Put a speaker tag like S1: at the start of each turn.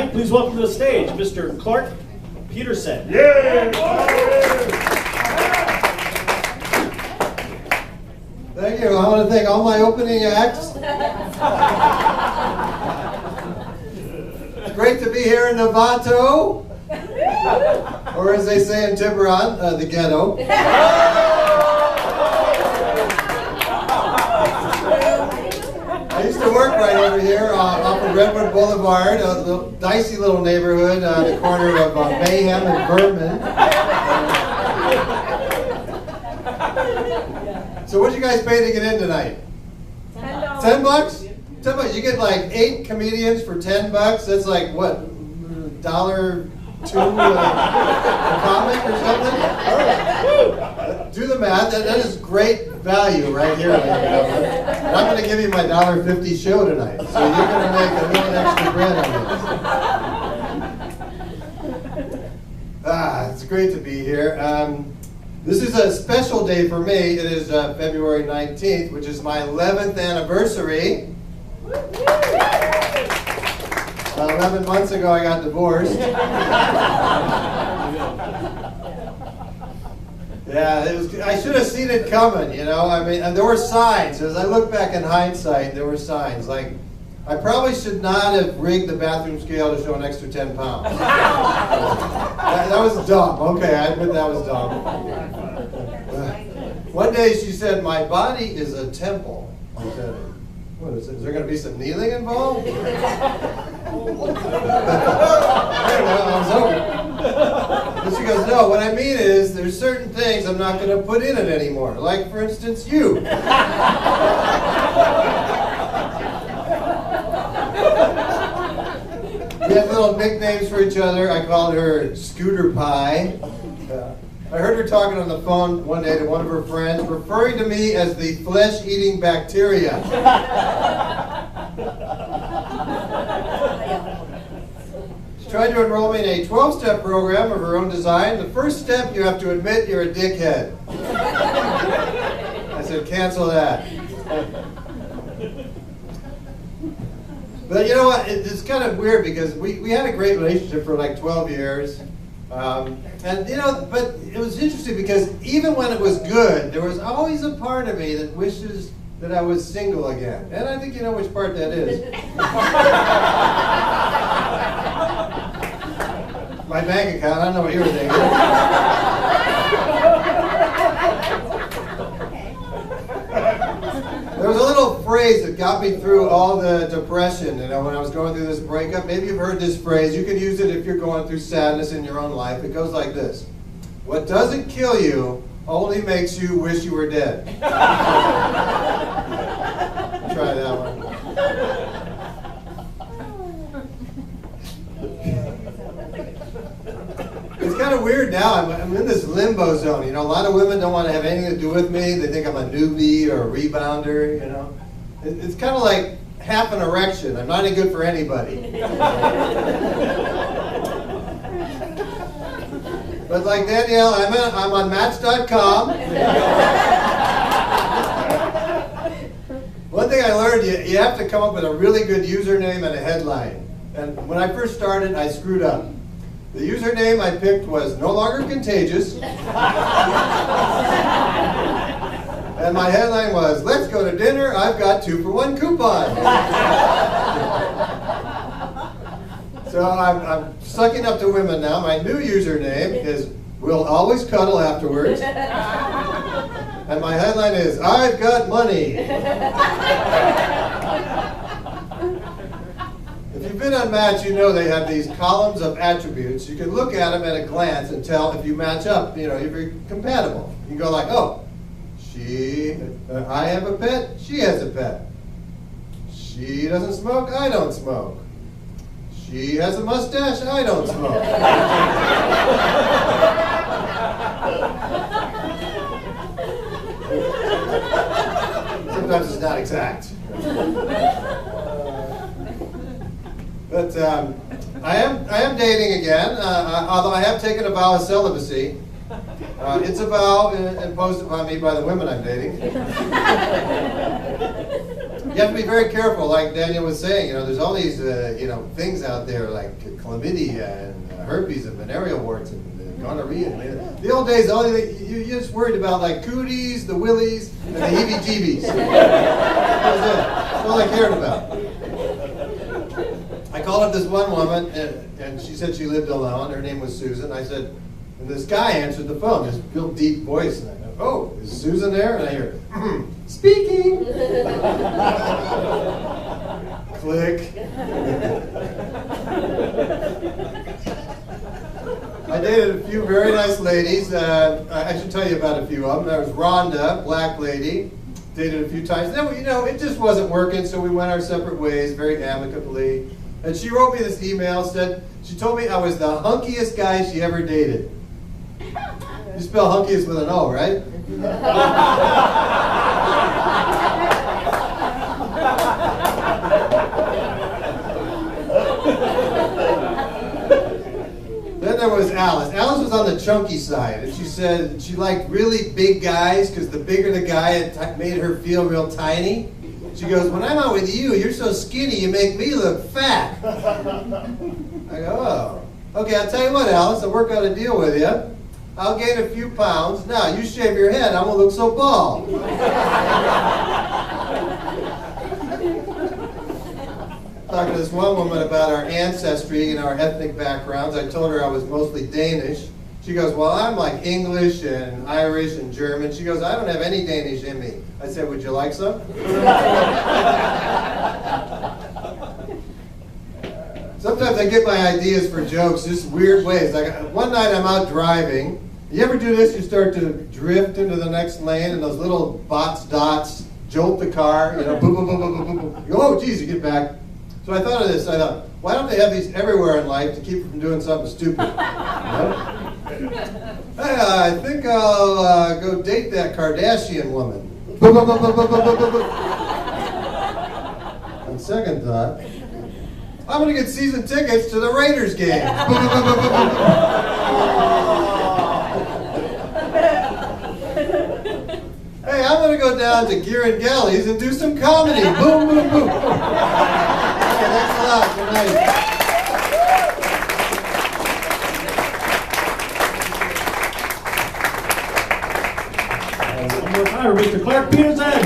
S1: tonight, please welcome to the stage Mr. Clark Peterson.
S2: Yeah!
S3: Thank you. I want to thank all my opening acts. It's great to be here in Novato, or as they say in Tiburon, the ghetto. I used to work right over here off of Redwood Boulevard, a little, dicey little neighborhood on the corner of Mayhem and Berman. So what'd you guys pay to get in tonight? $10. $10? $10. You get like 8 comedians for $10. That's like what? $1.02 a comic or something? All right. Do the math. That is great value right here. And I'm going to give you my $1.50 show tonight. So you're going to make a little extra bread on this. It's great to be here. This is a special day for me. It is February 19th, which is my 11th anniversary. 11 months ago, I got divorced. Yeah, I should have seen it coming, you know. I mean, and there were signs. As I look back in hindsight, there were signs. Like, I probably should not have rigged the bathroom scale to show an extra 10 pounds. That was dumb. Okay, I admit that was dumb. One day she said, "My body is a temple." I said, "What is it? Is there going to be some kneeling involved?" I was hoping. And she goes, "No, what I mean is there's certain things I'm not going to put in it anymore. Like, for instance, you." We had little nicknames for each other. I called her Scooter Pie. I heard her talking on the phone one day to one of her friends, referring to me as the flesh-eating bacteria. She tried to enroll me in a 12-step program of her own design. The first step, you have to admit you're a dickhead. I said, cancel that. But you know what, it's kind of weird because we had a great relationship for like 12 years. And you know, but it was interesting because even when it was good, there was always a part of me that wishes that I was single again. And I think you know which part that is. My bank account, I don't know what you were thinking. There was a little phrase that got me through all the depression, you know, when I was going through this breakup. Maybe you've heard this phrase. You can use it if you're going through sadness in your own life. It goes like this: what doesn't kill you only makes you wish you were dead. Try that one. It's kind of weird now. I'm in this limbo zone. You know, a lot of women don't want to have anything to do with me. They think I'm a newbie or a rebounder, you know. It's kind of like half an erection. I'm not any good for anybody. But like Danielle, I'm on Match.com. One thing I learned, you have to come up with a really good username and a headline. And when I first started, I screwed up. The username I picked was "No Longer Contagious." And my headline was, "Let's go to dinner, I've got 2-for-1 coupon." So I'm sucking up to women now. My new username is "We'll Always Cuddle Afterwards." And my headline is, "I've got money." If you've been on Match, you know they have these columns of attributes. You can look at them at a glance and tell if you match up, you know, if you're compatible. You can go like, oh, I have a pet, she has a pet. She doesn't smoke, I don't smoke. She has a mustache, I don't smoke. Sometimes it's not exact. But I am dating again, although I have taken a vow of celibacy. It's a vow imposed upon me by the women I'm dating. You have to be very careful, like Daniel was saying. There's all these, things out there like chlamydia and herpes and venereal warts and gonorrhea. The old days, you just worried about like cooties, the willies, and the heebie-jeebies. That was it. That's all I cared about. I called up this one woman, and she said she lived alone. Her name was Susan. I said, and this guy answered the phone, this real deep voice, and I go, "Oh, is Susan there?" And I hear, "Speaking." Click. I dated a few very nice ladies. I should tell you about a few of them. There was Rhonda, black lady. Dated a few times. Then, it just wasn't working, so we went our separate ways very amicably. And she wrote me this email, she told me I was the hunkiest guy she ever dated. You spell hunkiest with an O, right? Then there was Alice. Alice was on the chunky side, and she said she liked really big guys because the bigger the guy, it made her feel real tiny. She goes, "When I'm out with you, you're so skinny, you make me look fat." I go, "Oh. Okay, I'll tell you what, Alice, I'll work out a deal with you. I'll gain a few pounds. Now, you shave your head, I'm going to look so bald." Talking to this one woman about our ancestry and our ethnic backgrounds, I told her I was mostly Danish. She goes, "Well, I'm like English and Irish and German." She goes, "I don't have any Danish in me." I said, "Would you like some?" Sometimes I get my ideas for jokes just weird ways. Like one night I'm out driving. You ever do this? You start to drift into the next lane and those little dots jolt the car, boom, boom, boom, boom, boom, boom, boom. You go, "Oh, geez," you get back. So I thought of this. I thought, why don't they have these everywhere in life to keep you from doing something stupid? Hey, I think I'll go date that Kardashian woman. Boom, boom, boom, boom, boom, boom, boom, boom. On second thought, I'm going to get season tickets to the Raiders game. Boom, boom, boom, boom, boom, boom. Hey, I'm going to go down to Ghiringhelli's and do some comedy. Boom, boom, boom. Okay, thanks a lot. Good night.
S1: One more time, Mr. Clark Peterson.